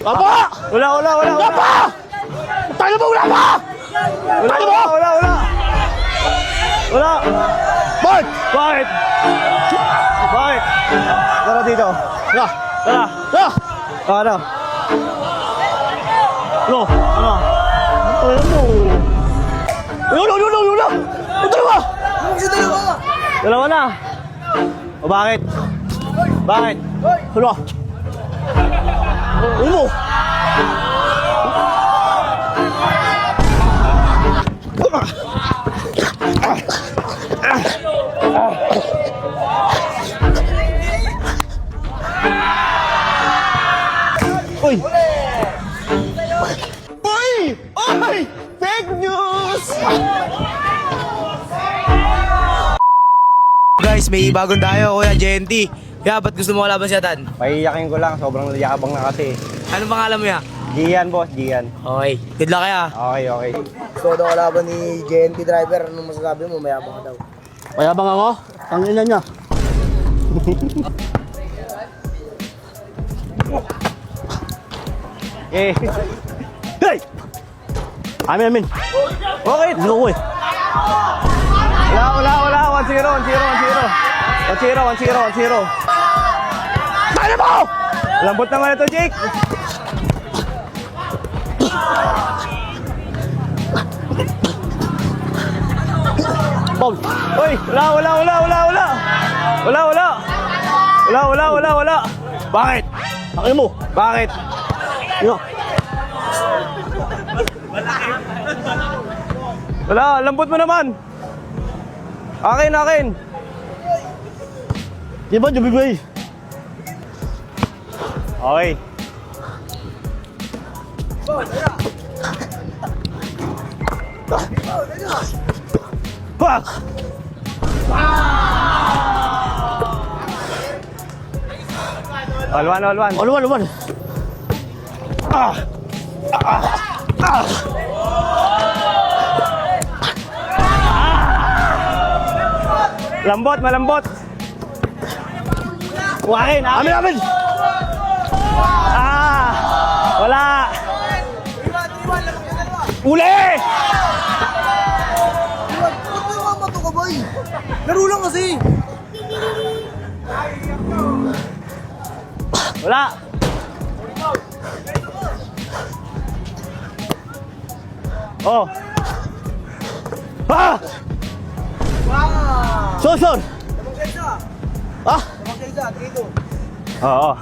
Apa! Wala. Apa! Tayo mo, wala pa! Tayo mo! Wala. Bart! Bakit? Tara dito. Tara! Tara. Tara! Ano? Ano? Ano? Ano mo? Yun! Ang dalawa! Dalawa na. O bakit? Bakit? Ano? Ano mo? Uy! Oy! Fake news! Guys, may bagong tayo, Kuya JNT. Kaya ba't gusto mo kalaban si Atan? Paiyakin ko lang. Sobrang yakabang na kasi. Anong pangalan mo ya? Gian, boss. Gian. Okay, good luck kaya. Okay. Gusto daw kalaban ni JNT driver. Anong masasabi mo? Mayabang ka daw. Mayabang ako? Ang ina niya. Eh. Hey! Amin. Bakit? Hindi ko eh. Wala. 1-0. 1-0. Tayo mo! Lambot naman ito, Jake. Paul! Uy, wala. Bakit? Akin mo! Bakit? Yun. Wala, lambot mo naman. Akin. Di ba, Jubibay? Okay. Pak! All one. Luwan! Malambot. Akin. Amin! Wala. Uli! Ba't may mamato ka, boy? Laro lang kasi. Wala. Oh. Ah! Wow! Son! Lamang kaisa. Ah! Dito. Oo.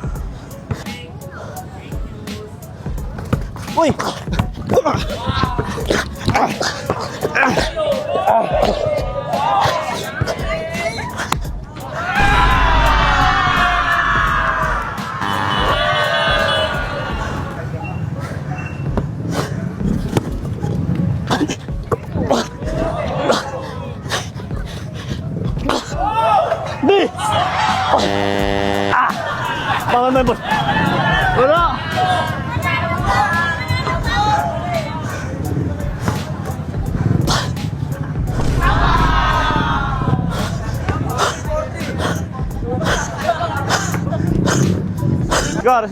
Uy! Di! Pangan mo boss! Wala!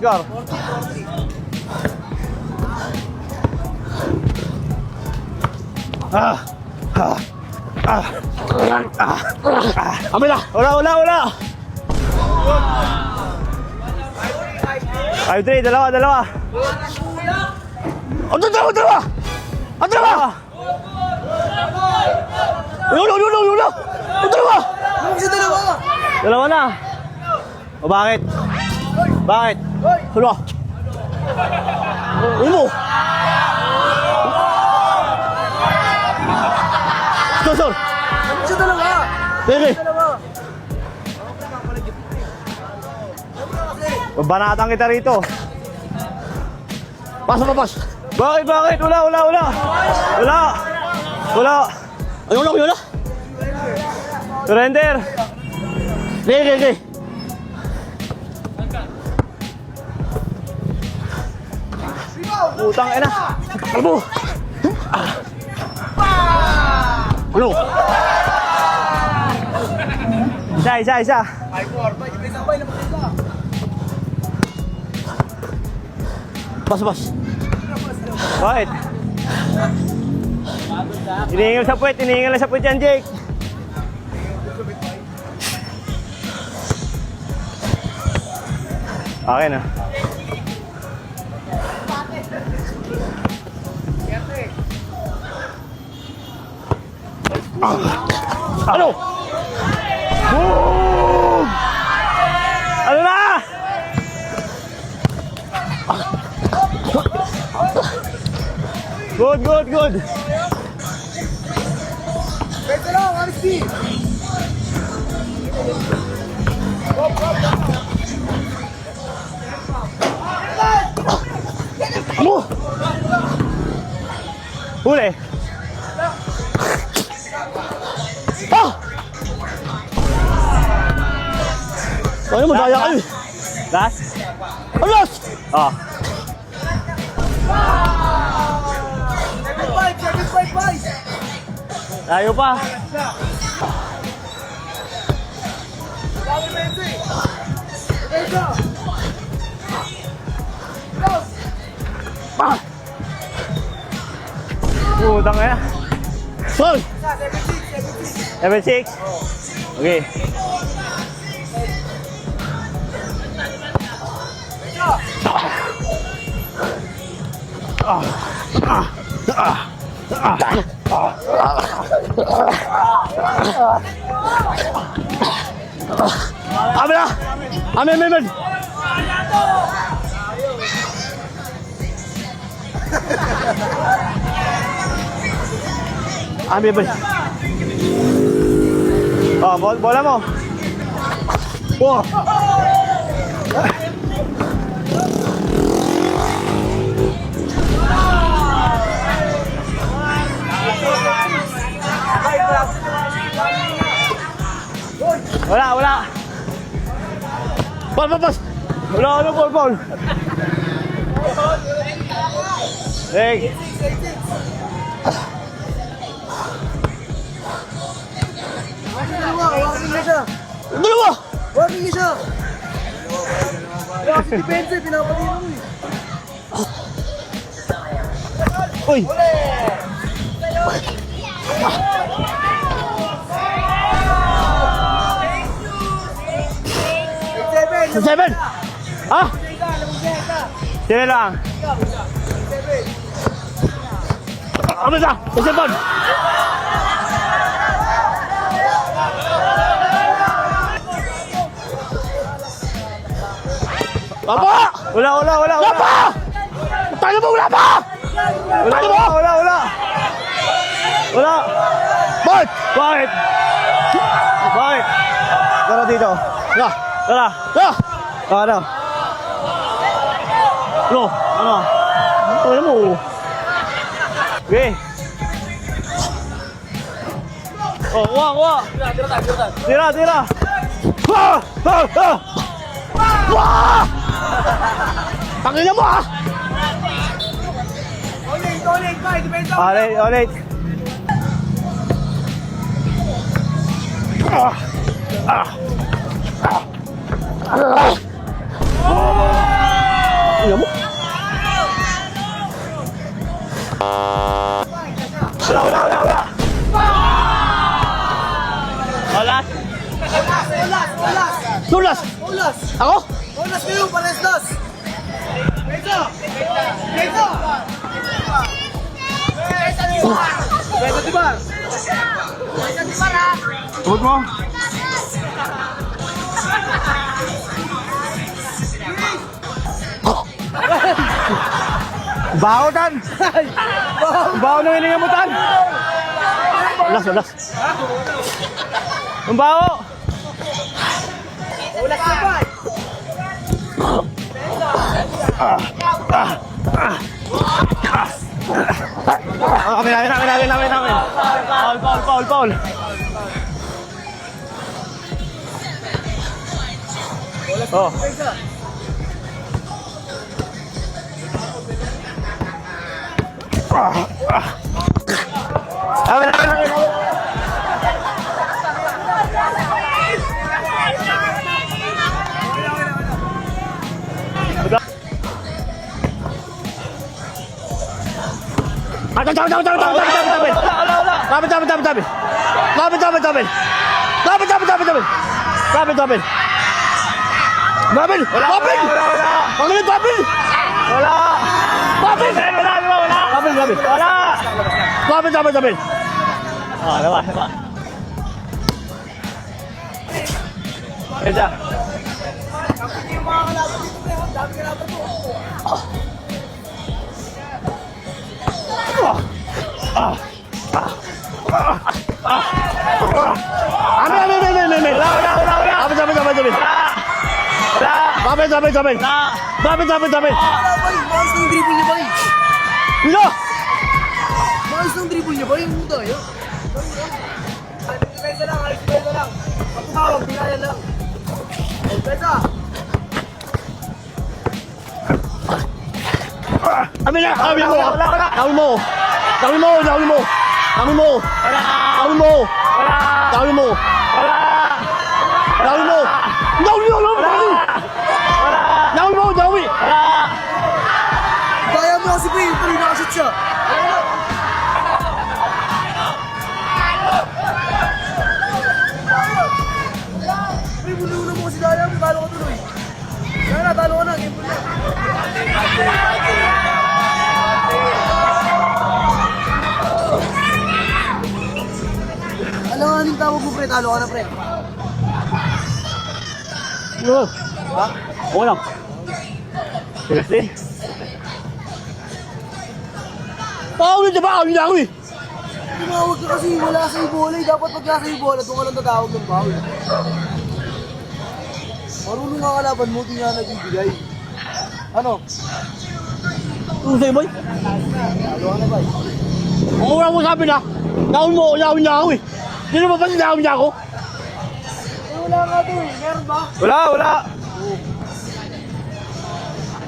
Score. Amin na! Wala. 5-3, dalawa. Ang dalawa! Ang dalawa! Yun! Ang dalawa! Ano kasi dalawa? Dalawa na. O bakit? Ano? Ano mo? Son! Ano kasi dalawa? Sige! Dalawa. Banatan kita rito. Pas! Bakit? Wala. Ayun na! Surrender. Sige! Putang ina. Kalbo! Ano? Isa. Boss. Bakit? Hinihingal sa puwet yan, Jake. Okay na. Ano? Boom! Ano na? Good. Pwede lang, honesty! Ano? Huli. Ah! Ano mo, daya kayo? Last? Alas! Oh. 7.5! Tayo pa. Ah! Putang na. Sol! 7-6. Okay. Amin na! Amin! Amin. Oh, bola mo. Oh! Wala. Pas! Wala, ball. Leg. Hawakin niya siya! Dalawa! Hawakin niya siya! Kasi depensa, pinapatino mo eh. Uy! Seven! Ah! Sino lang? Amin na! Seven! Apa! Wala pa! Tayo mo, wala pa! Wala. Bakit? Bakit? Tara dito. Tara. Ano? Ano mo? Okay. Oh, kuha. Tira. Wah! Tangina mo ah! Ulit, pa, depensa! Ulit. Tangina mo? Wala! Olas. Tulas! Ulas! Ako? Ulas kayo, pares-las! Depensa! Depensa, diba? Tubod mo. Baotan! Bao na hiningamutan! Ulas! Ang bao! Ulas na ba? Namin. Foul. Oh. Namin. Maayos ng dribble niya, bay. Dino! Maayos ng dribble niya, bay. Hindi tayo. Depensa lang. Patutawag, binaya lang. Depensa. Amin na! Amin mo! Amin mo! Amin mo! Amin mo! Amin mo! Amin mo! Amin mo! Amin mo! Nawi mo! Nawi mo! Nawi! Kaya mo kasi, bay. Tuloy nakashoot siya. Bay, bulo mo kasi daya. Talo ka tuloy. Kaya na, talo ka na. Game ball na. Alanganin tawag mo, pre. Talo ka na, pre. Ano? Ha? Okay lang. Seriously? Paulit na ba? Paulit na ako eh! Tumawag ka kasi, wala sa'yo bola eh. Dapat pag nasa iyo bola, doon ka lang tatawag ng foul. Marunong nga kalaban mo, di nga nagbibigay. Ano? Ano sa'yo, boy? Talo ka na ba? Ang una mo sabi na, naun mo, naun niya ako eh. Hindi na ba ba naun niya ako? Eh, wala nga to eh. Meron ba? Wala.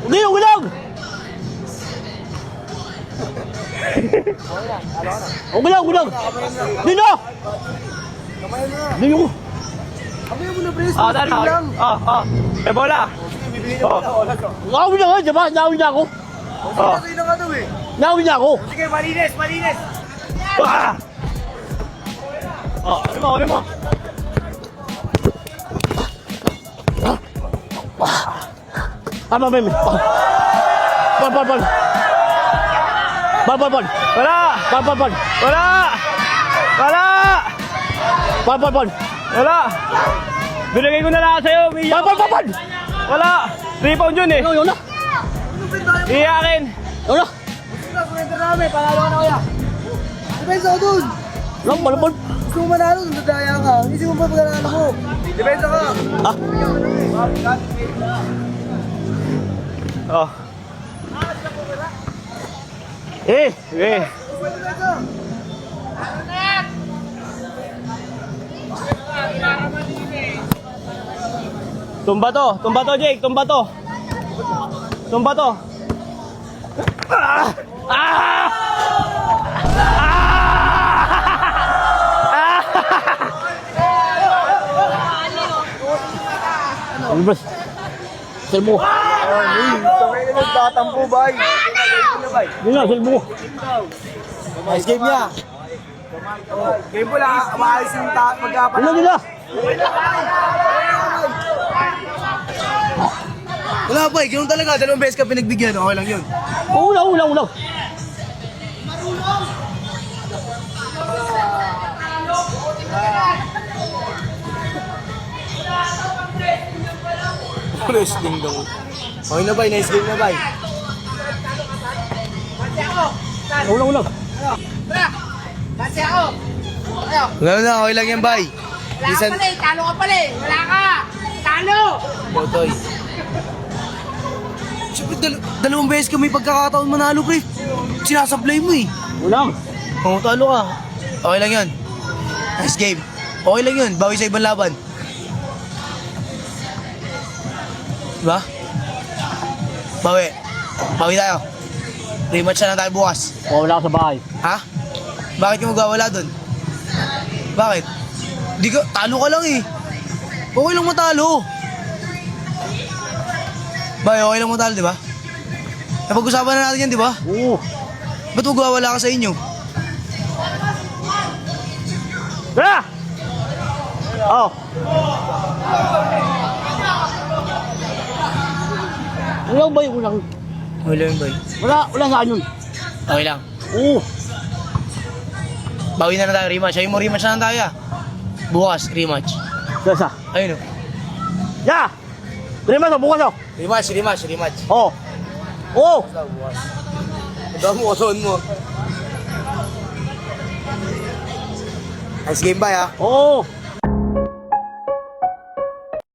Hindi, yung gulang! Ang gulang! Dino! Kamayan mo na. Dino ko! Kamayan mo na, pre. Ah, tara. lang. May bola. Naun niya ako, diba? Naun niya ako. Sa'yo na nga to eh. Naun niya ako. Sige, malinis. Ano mo? Ama, meme. Bal. Wala. Binigay ko na lahat sa'yo, Mia. Wala. Rebound yun eh. Yun na. Iyakin. Yun na. Surrender namin. Panalo ka na kaya. Depensa ko dun. Balabal. Gusto mo manalo, nadadaya ka. Isip mo pa pagkanalo mo. Depensa ka. Oh. Sige. Tumba to, Jake. Tumba to. Bas. Selmo. Tangay na nagtatampo, bay. Yun na, selmo. Nice game niya. Game po lang, maayos yung magkapan. Yun na. Wala ba, ganun talaga. 2 beses ka pinagbigyan. Okay lang yun. Ulang. Wrestling daw. Okay na, bay. Nice game na, bay. Ulang. Ganun na, okay lang yan, bay. Talo ka pala eh. Wala ka. Talo. Botoy. Siyempre, 2 beses ka may pagkakataon manalo, pre. Sinasablay mo eh. Ulang. Oo, talo ka. Okay lang yun. Nice game. Okay lang yun. Bawi sa ibang laban. Diba? Bawi. Bawi tayo. Rematch na lang tayo bukas. Wala ka sa bahay. Ha? Bakit ka magwawala dun? Bakit? Di ka, talo ka lang eh. Okay lang matalo. Bay, okay lang matalo, di ba? Napag-usapan na natin yan, di ba? Oo. Ba't magwawala ka sa inyo? Tara! Oh. Wala ba yung unang? Wala yun, boy. Wala saan yun? Okay lang. Oo. Bawi na tayo, rematch. Ayun mo, rematch na lang tayo. Bukas, rematch. Sasa. Ayun o. Ya! Terima mo, bukas oh. Rematch. Oh. Oh. Ito mo, oson mo. Nice game ba, ha? Oh.